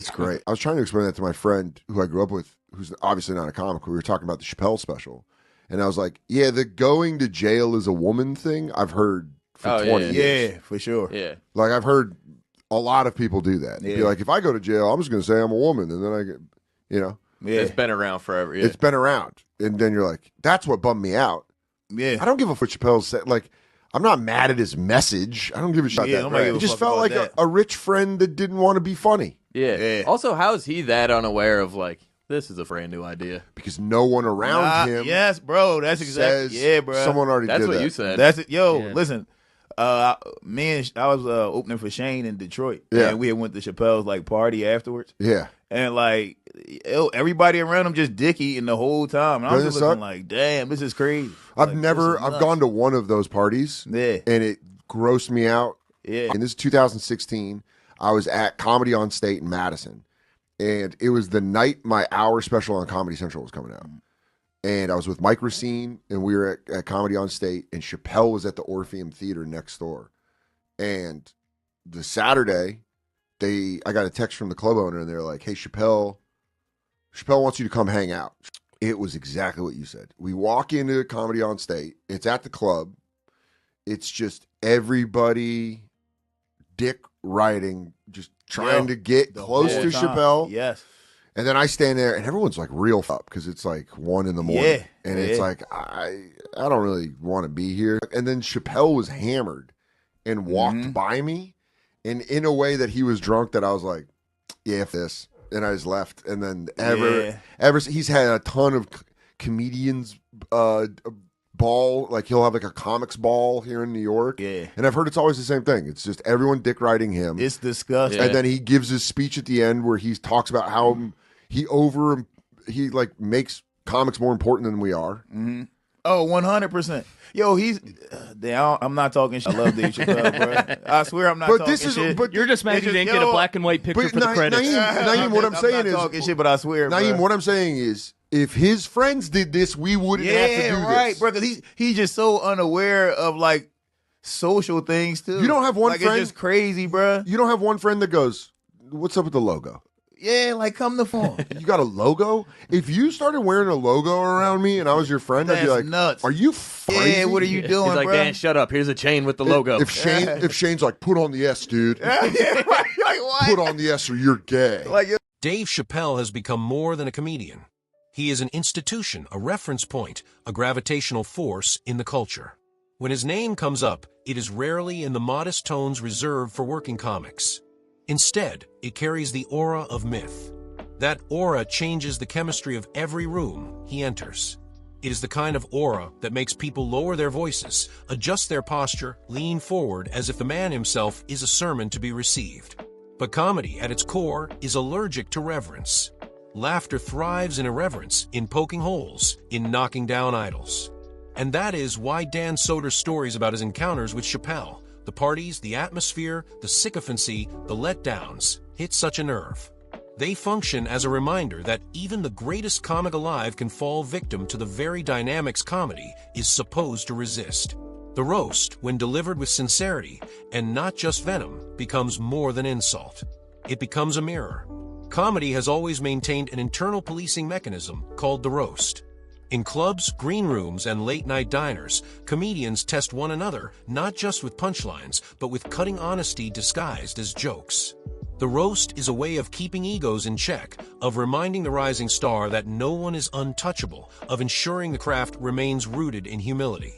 It's great. I was trying to explain that to my friend who I grew up with, who's obviously not a comic. We were talking about the Chappelle special. And I was like, yeah, the going to jail as a woman thing, I've heard for 20 years. Yeah, for sure. Yeah. Like, I've heard a lot of people do that. Yeah. Be like, if I go to jail, I'm just going to say I'm a woman. And then I get, you know. Yeah. It's been around forever. Yeah. It's been around. And then you're like, that's what bummed me out. Yeah. I don't give a fuck what Chappelle said. Like, I'm not mad at his message. I don't give a shit Yeah, about nobody that. give It a just fuck felt about like that. a rich friend that didn't want to be funny. Yeah. Yeah. Also, how is he that unaware of, like, this is a brand new idea? Because no one around him Yes, bro. That's exactly. says Yeah, bro. someone already That's did what that. you said. That's it. Yo, Yeah. listen. I was opening for Shane in Detroit. Yeah. And we had went to Chappelle's like party afterwards. Yeah. And like everybody around him just dick eating the whole time. And I was Doesn't just it looking suck? like, damn, this is crazy. I've Like, never, this is I've nuts. gone to one of those parties Yeah. and it grossed me out. Yeah. And this is 2016. I was at Comedy on State in Madison. And it was the night my hour special on Comedy Central was coming out. And I was with Mike Racine and we were at Comedy on State and Chappelle was at the Orpheum Theater next door. And the Saturday, I got a text from the club owner and they're like, hey, Chappelle wants you to come hang out. It was exactly what you said. We walk into Comedy on State. It's at the club. It's just everybody dick riding, just trying to get The close whole to time. Chappelle. Yes. And then I stand there and everyone's like real up because it's like 1 a.m. Yeah. And it's Yeah. like, I don't really want to be here. And then Chappelle was hammered and walked by me. And in a way that he was drunk that I was like, yeah, F this. And I just left. And then he's had a ton of comedians ball. Like he'll have like a comics ball here in New York. Yeah. And I've heard it's always the same thing. It's just everyone dick riding him. It's disgusting. Yeah. And then he gives his speech at the end where he talks about how he like makes comics more important than we are. Oh, 100%. Yo, he's. Damn, I'm not talking shit. I love Dave Chappelle, bro. I swear I'm not But talking this is, shit. but You're just mad It's you just- didn't get a yo, black and white picture but for the credits. Naeem, what I'm saying not is, talking shit, but I swear, Naeem, bro. what I'm saying is, if his friends did this, we wouldn't have to do right, this. bro. Because he's just so unaware of like social things too. You don't have one like, friend- It's just crazy, bro. You don't have one friend that goes, "What's up with the logo?" Yeah, like come to phone. You got a logo? If you started wearing a logo around me and I was your friend, I'd be That's like, nuts. "Are you crazy?" Yeah, what are you doing, He's like, bro? Dan, shut up. Here's a chain with the logo. If Shane's like, "Put on the S, dude. yeah, right. Like what? Put on the S, or you're gay." Like yo, Dave Chappelle has become more than a comedian. He is an institution, a reference point, a gravitational force in the culture. When his name comes up, it is rarely in the modest tones reserved for working comics. Instead, it carries the aura of myth. That aura changes the chemistry of every room he enters. It is the kind of aura that makes people lower their voices, adjust their posture, lean forward as if the man himself is a sermon to be received. But comedy, at its core, is allergic to reverence. Laughter thrives in irreverence, in poking holes, in knocking down idols. And that is why Dan Soder's stories about his encounters with Chappelle, the parties, the atmosphere, the sycophancy, the letdowns, hit such a nerve. They function as a reminder that even the greatest comic alive can fall victim to the very dynamics comedy is supposed to resist. The roast, when delivered with sincerity and not just venom, becomes more than insult. It becomes a mirror. Comedy has always maintained an internal policing mechanism called the roast. In clubs, green rooms, and late-night diners, comedians test one another not just with punchlines, but with cutting honesty disguised as jokes. The roast is a way of keeping egos in check, of reminding the rising star that no one is untouchable, of ensuring the craft remains rooted in humility.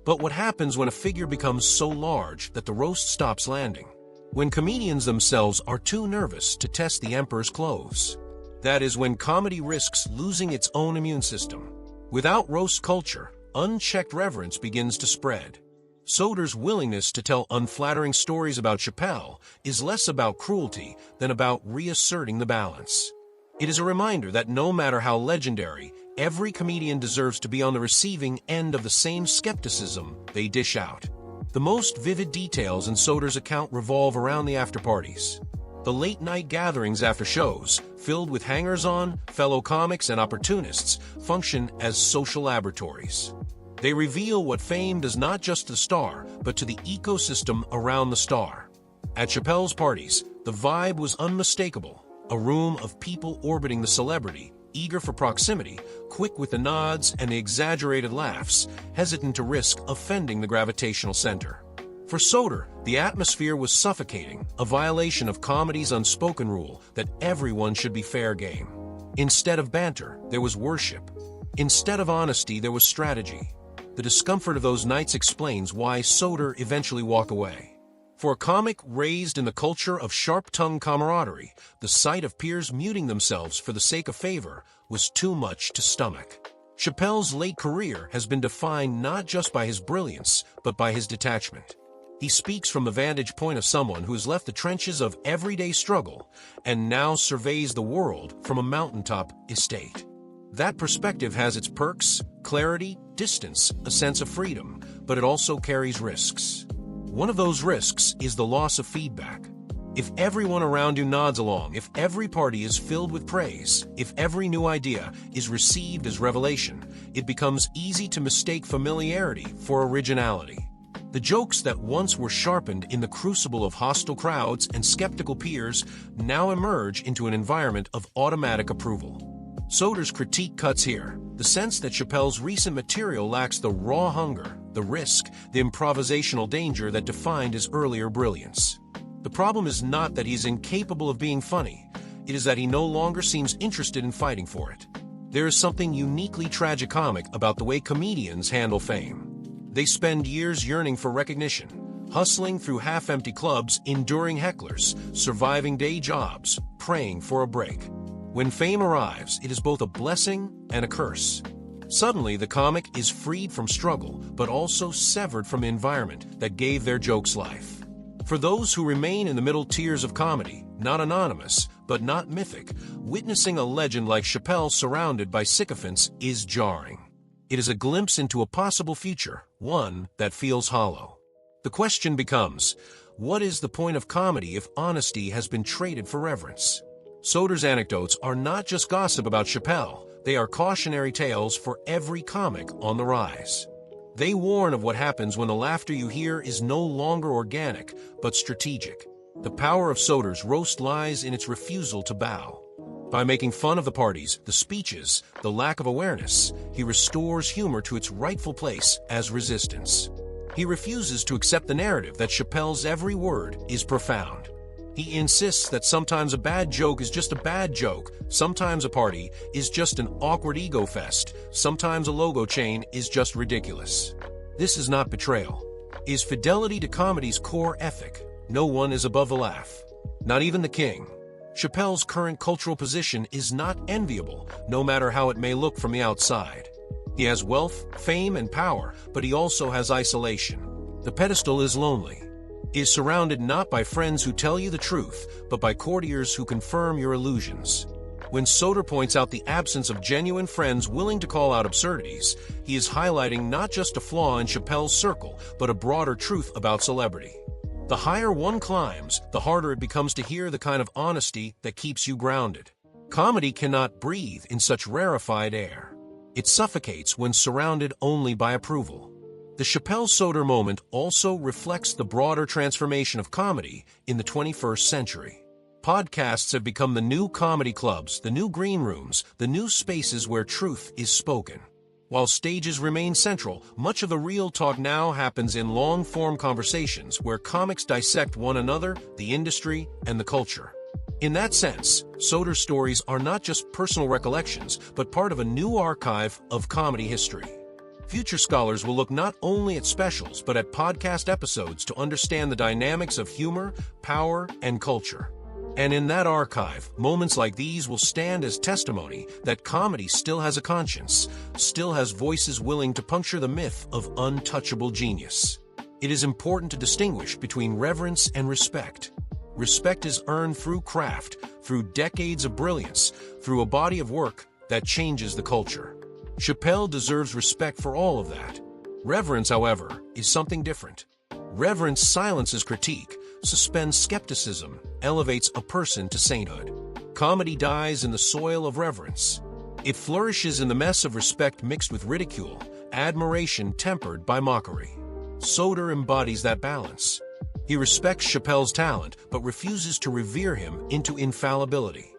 But what happens when a figure becomes so large that the roast stops landing? When comedians themselves are too nervous to test the emperor's clothes. That is when comedy risks losing its own immune system. Without roast culture, unchecked reverence begins to spread. Soder's willingness to tell unflattering stories about Chappelle is less about cruelty than about reasserting the balance. It is a reminder that no matter how legendary, every comedian deserves to be on the receiving end of the same skepticism they dish out. The most vivid details in Soder's account revolve around the after-parties. The late-night gatherings after shows, filled with hangers-on, fellow comics, and opportunists, function as social laboratories. They reveal what fame does not just to the star, but to the ecosystem around the star. At Chappelle's parties, the vibe was unmistakable. a room of people orbiting the celebrity, eager for proximity, quick with the nods and the exaggerated laughs, hesitant to risk offending the gravitational center. For Soder, the atmosphere was suffocating, a violation of comedy's unspoken rule that everyone should be fair game. Instead of banter, there was worship. Instead of honesty, there was strategy. The discomfort of those nights explains why Soder eventually walked away. For a comic raised in the culture of sharp-tongued camaraderie, the sight of peers muting themselves for the sake of favor was too much to stomach. Chappelle's late career has been defined not just by his brilliance, but by his detachment. He speaks from the vantage point of someone who has left the trenches of everyday struggle and now surveys the world from a mountaintop estate. That perspective has its perks, clarity, distance, a sense of freedom, but it also carries risks. One of those risks is the loss of feedback. If everyone around you nods along, if every party is filled with praise, if every new idea is received as revelation, it becomes easy to mistake familiarity for originality. The jokes that once were sharpened in the crucible of hostile crowds and skeptical peers now emerge into an environment of automatic approval. Soder's critique cuts here, the sense that Chappelle's recent material lacks the raw hunger, the risk, the improvisational danger that defined his earlier brilliance. The problem is not that he's incapable of being funny, it is that he no longer seems interested in fighting for it. There is something uniquely tragicomic about the way comedians handle fame. They spend years yearning for recognition, hustling through half-empty clubs, enduring hecklers, surviving day jobs, praying for a break. When fame arrives, it is both a blessing and a curse. Suddenly, the comic is freed from struggle, but also severed from the environment that gave their jokes life. For those who remain in the middle tiers of comedy, not anonymous, but not mythic, witnessing a legend like Chappelle surrounded by sycophants is jarring. It is a glimpse into a possible future, one that feels hollow. The question becomes, what is the point of comedy if honesty has been traded for reverence? Soder's anecdotes are not just gossip about Chappelle, they are cautionary tales for every comic on the rise. They warn of what happens when the laughter you hear is no longer organic, but strategic. The power of Soder's roast lies in its refusal to bow. By making fun of the parties, the speeches, the lack of awareness, he restores humor to its rightful place as resistance. He refuses to accept the narrative that Chappelle's every word is profound. He insists that sometimes a bad joke is just a bad joke, sometimes a party is just an awkward ego fest, sometimes a logo chain is just ridiculous. This is not betrayal. It is fidelity to comedy's core ethic. No one is above the laugh. Not even the king. Chappelle's current cultural position is not enviable, no matter how it may look from the outside. He has wealth, fame, and power, but he also has isolation. The pedestal is lonely. He is surrounded not by friends who tell you the truth, but by courtiers who confirm your illusions. When Soder points out the absence of genuine friends willing to call out absurdities, he is highlighting not just a flaw in Chappelle's circle, but a broader truth about celebrity. The higher one climbs, the harder it becomes to hear the kind of honesty that keeps you grounded. Comedy cannot breathe in such rarefied air. It suffocates when surrounded only by approval. The Chappelle-Soder moment also reflects the broader transformation of comedy in the 21st century. Podcasts have become the new comedy clubs, the new green rooms, the new spaces where truth is spoken. While stages remain central, much of the real talk now happens in long-form conversations where comics dissect one another, the industry, and the culture. In that sense, Soder's stories are not just personal recollections, but part of a new archive of comedy history. Future scholars will look not only at specials, but at podcast episodes to understand the dynamics of humor, power, and culture. And in that archive, moments like these will stand as testimony that comedy still has a conscience, still has voices willing to puncture the myth of untouchable genius. It is important to distinguish between reverence and respect. Respect is earned through craft, through decades of brilliance, through a body of work that changes the culture. Chappelle deserves respect for all of that. Reverence, however, is something different. Reverence silences critique, suspends skepticism, elevates a person to sainthood. Comedy dies in the soil of reverence. It flourishes in the mess of respect mixed with ridicule, admiration tempered by mockery. Soder embodies that balance. He respects Chappelle's talent, but refuses to revere him into infallibility.